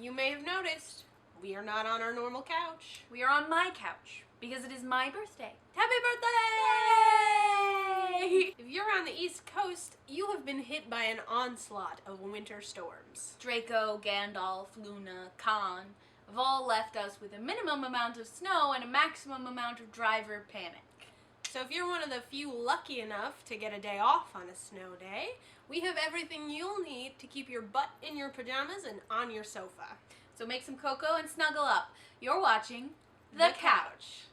You may have noticed, we are not on our normal couch. We are on my couch because it is my birthday. Happy birthday! If you're on the East Coast, you have been hit by an onslaught of winter storms. Draco, Gandalf, Luna, Khan have all left us with a minimum amount of snow and a maximum amount of driver panic. So if you're one of the few lucky enough to get a day off on a snow day, we have everything you'll need to keep your butt in your pajamas and on your sofa. So make some cocoa and snuggle up. You're watching The Couch.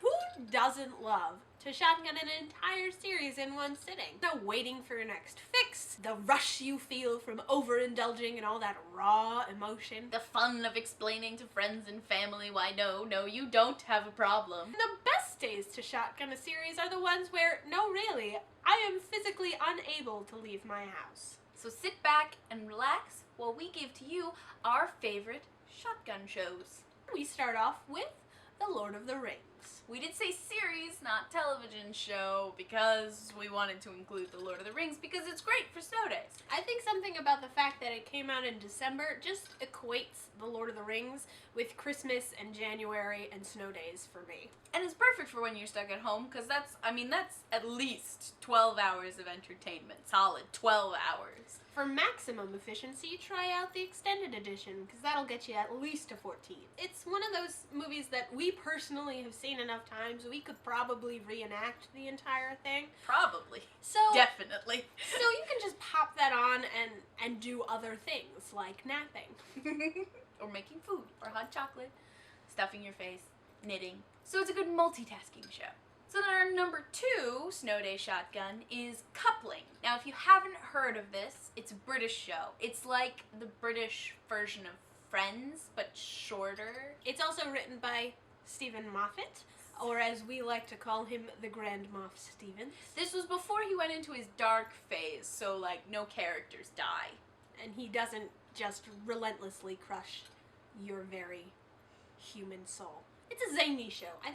Who doesn't love to shotgun an entire series in one sitting? No waiting for your next fix, the rush you feel from overindulging in all that raw emotion. The fun of explaining to friends and family why no, you don't have a problem. The best days to shotgun a series are the ones where, no really, I am physically unable to leave my house. So sit back and relax while we give to you our favorite shotgun shows. We start off with The Lord of the Rings. We did say series, not television show, because we wanted to include The Lord of the Rings because it's great for snow days. I think something about the fact that it came out in December just equates The Lord of the Rings with Christmas and January and snow days for me. And it's perfect for when you're stuck at home because that's at least 12 hours of entertainment. Solid 12 hours. For maximum efficiency, try out the extended edition, because that'll get you at least to 14. It's one of those movies that we personally have seen enough times, we could probably reenact the entire thing. Probably. So Definitely. So you can just pop that on and do other things, like napping. Or making food, or hot chocolate, stuffing your face, knitting. So it's a good multitasking show. So then our number 2 snow day shotgun is Coupling. Now if you haven't heard of this, it's a British show. It's like the British version of Friends, but shorter. It's also written by Stephen Moffat, or as we like to call him, the Grand Moff Stevens. This was before he went into his dark phase, so like no characters die. And he doesn't just relentlessly crush your very human soul. It's a zany show. I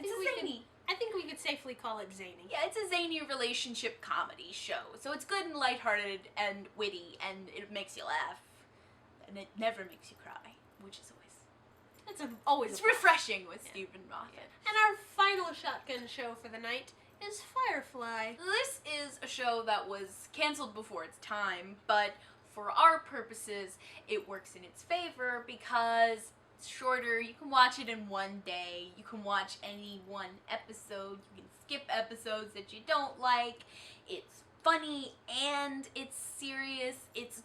think we could safely call it zany. Yeah, it's a zany relationship comedy show. So it's good and lighthearted and witty, and it makes you laugh. And it never makes you cry, which is always It's refreshing with Stephen Moffat. Yeah. And our final shotgun show for the night is Firefly. This is a show that was canceled before its time, but for our purposes, it works in its favor because it's shorter. You can watch it in one day. You can watch any one episode. You can skip episodes that you don't like. It's funny and it's serious. It's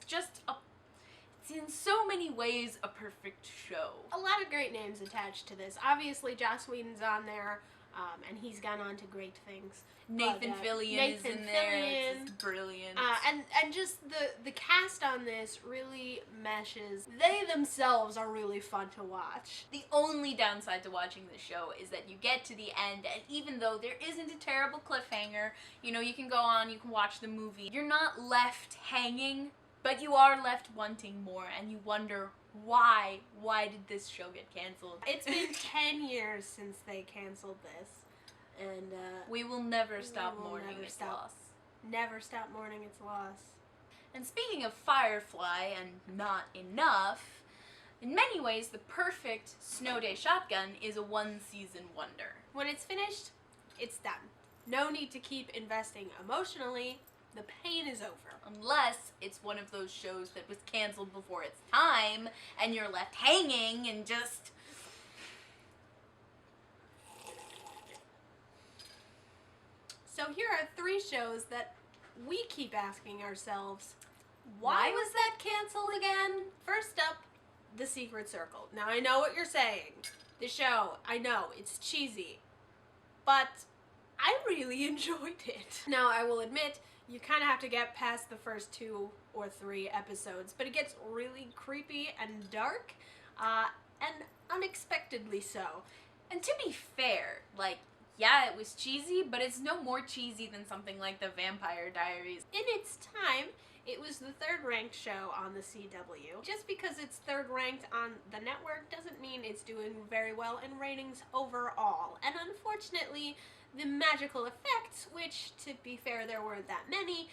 in so many ways a perfect show. A lot of great names attached to this. Obviously, Joss Whedon's on there, and he's gone on to great things. Nathan Fillion is in there. It's just brilliant. And just the cast on this really meshes. They themselves are really fun to watch. The only downside to watching this show is that you get to the end, and even though there isn't a terrible cliffhanger, you can go on, you can watch the movie, you're not left hanging, but you are left wanting more, and you wonder why did this show get canceled? It's been 10 years since they canceled this. And we will never stop mourning its loss. Never stop mourning its loss. And speaking of Firefly and not enough, in many ways the perfect snow day shotgun is a one-season wonder. When it's finished, it's done. No need to keep investing emotionally. The pain is over. Unless it's one of those shows that was canceled before its time and you're left hanging and just... So here are 3 shows that we keep asking ourselves, why was that canceled again? First up, The Secret Circle. Now I know what you're saying. The show, I know, it's cheesy, but I really enjoyed it. Now I will admit, you kind of have to get past the first 2 or 3 episodes, but it gets really creepy and dark, and unexpectedly so. And to be fair, yeah, it was cheesy, but it's no more cheesy than something like The Vampire Diaries. In its time, it was the 3rd ranked show on the CW. Just because it's 3rd ranked on the network doesn't mean it's doing very well in ratings overall. And unfortunately, the magical effects, which, to be fair, there weren't that many,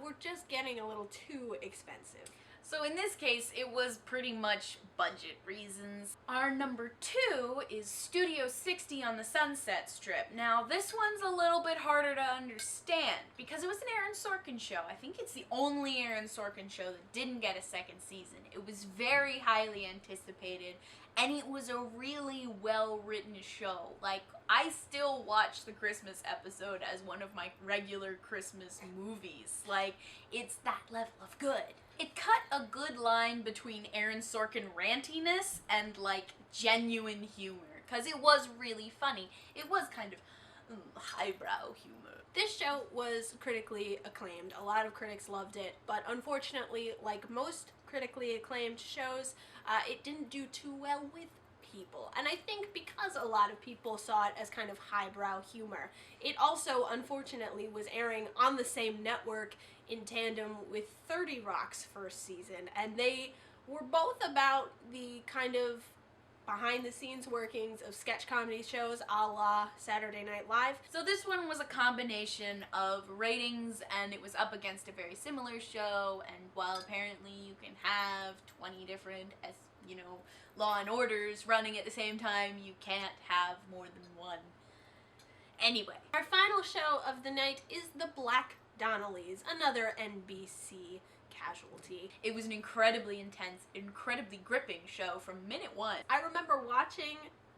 were just getting a little too expensive. So in this case, it was pretty much budget reasons. Our number 2 is Studio 60 on the Sunset Strip. Now, this one's a little bit harder to understand because it was an Aaron Sorkin show. I think it's the only Aaron Sorkin show that didn't get a second season. It was very highly anticipated, and it was a really well-written show. Like, I still watch the Christmas episode as one of my regular Christmas movies. Like, it's that level of good. It cut a good line between Aaron Sorkin rantiness and, like, genuine humor, because it was really funny. It was kind of highbrow humor. This show was critically acclaimed. A lot of critics loved it, but unfortunately, like most critically acclaimed shows, it didn't do too well with people. And I think because a lot of people saw it as kind of highbrow humor, it also, unfortunately, was airing on the same network in tandem with 30 Rock's first season, and they were both about the kind of behind-the-scenes workings of sketch comedy shows a la Saturday Night Live. So this one was a combination of ratings, and it was up against a very similar show, and while apparently you can have 20 different, Law and Orders running at the same time, you can't have more than one. Anyway. Our final show of the night is The Black Donnellys, another NBC casualty. It was an incredibly intense, incredibly gripping show from minute 1. I remember watching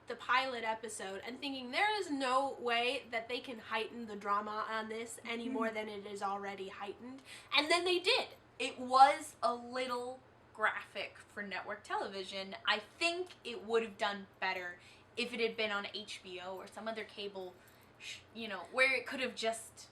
the pilot episode and thinking there is no way that they can heighten the drama on this any more than it is already heightened. And then they did. It was a little graphic for network television. I think it would have done better if it had been on HBO or some other cable, where it could have just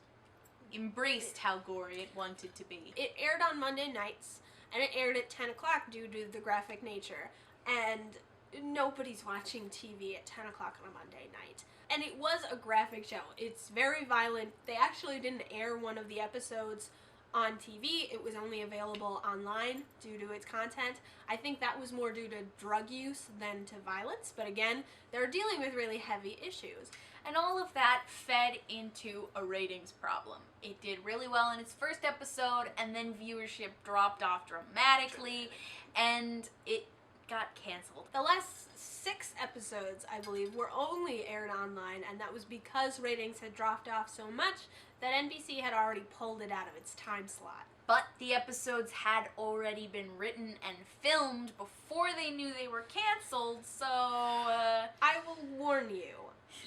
embraced how gory it wanted to be. It aired on Monday nights, and it aired at 10 o'clock due to the graphic nature, and nobody's watching TV at 10 o'clock on a Monday night. And it was a graphic show. It's very violent. They actually didn't air one of the episodes on TV. It was only available online due to its content. I think that was more due to drug use than to violence, but again, they're dealing with really heavy issues. And all of that fed into a ratings problem. It did really well in its first episode, and then viewership dropped off dramatically, and it got canceled. The last 6 episodes, I believe, were only aired online, and that was because ratings had dropped off so much that NBC had already pulled it out of its time slot. But the episodes had already been written and filmed before they knew they were canceled, so I will warn you.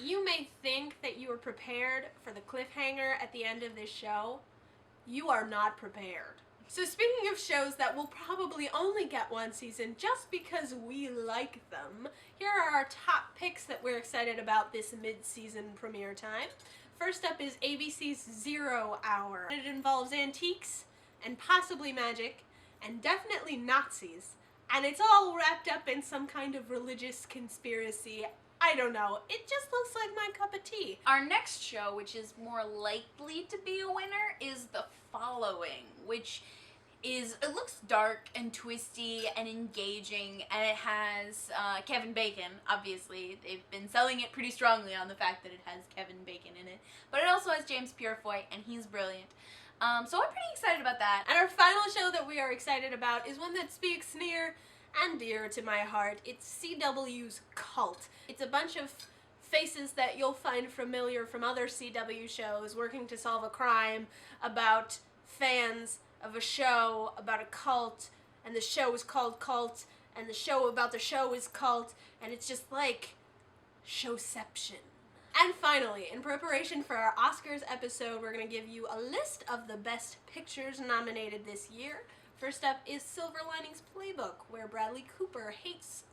You may think that you are prepared for the cliffhanger at the end of this show. You are not prepared. So speaking of shows that will probably only get one season just because we like them, here are our top picks that we're excited about this mid-season premiere time. First up is ABC's 0 Hour. It involves antiques and possibly magic and definitely Nazis, and it's all wrapped up in some kind of religious conspiracy. I don't know. It just looks like my cup of tea. Our next show, which is more likely to be a winner, is The Following, which it looks dark and twisty and engaging, and it has Kevin Bacon, obviously. They've been selling it pretty strongly on the fact that it has Kevin Bacon in it. But it also has James Purefoy, and he's brilliant. So I'm pretty excited about that. And our final show that we are excited about is one that speaks near and dear to my heart. It's CW's Cult. It's a bunch of faces that you'll find familiar from other CW shows working to solve a crime about fans of a show about a cult, and the show is called Cult, and the show about the show is Cult, and it's just like showception. And finally, in preparation for our Oscars episode, we're going to give you a list of the best pictures nominated this year. First up is Silver Linings Playbook, where Bradley Cooper hates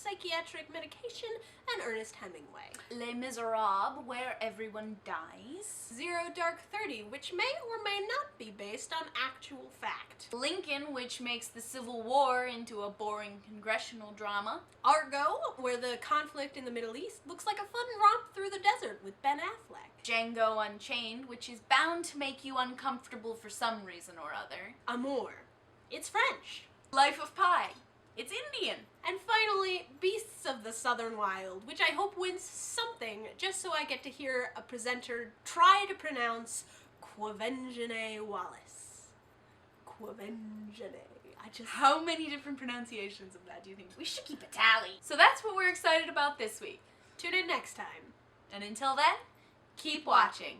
psychiatric medication, and Ernest Hemingway. Les Miserables, where everyone dies. Zero Dark 30, which may or may not be based on actual fact. Lincoln, which makes the Civil War into a boring congressional drama. Argo, where the conflict in the Middle East looks like a fun romp through the desert with Ben Affleck. Django Unchained, which is bound to make you uncomfortable for some reason or other. Amour. It's French. Life of Pi. It's Indian. And finally, Beasts of the Southern Wild, which I hope wins something, just so I get to hear a presenter try to pronounce Quvenzhané Wallis. Quvenzhané. How many different pronunciations of that do you think? We should keep a tally. So that's what we're excited about this week. Tune in next time. And until then, keep watching.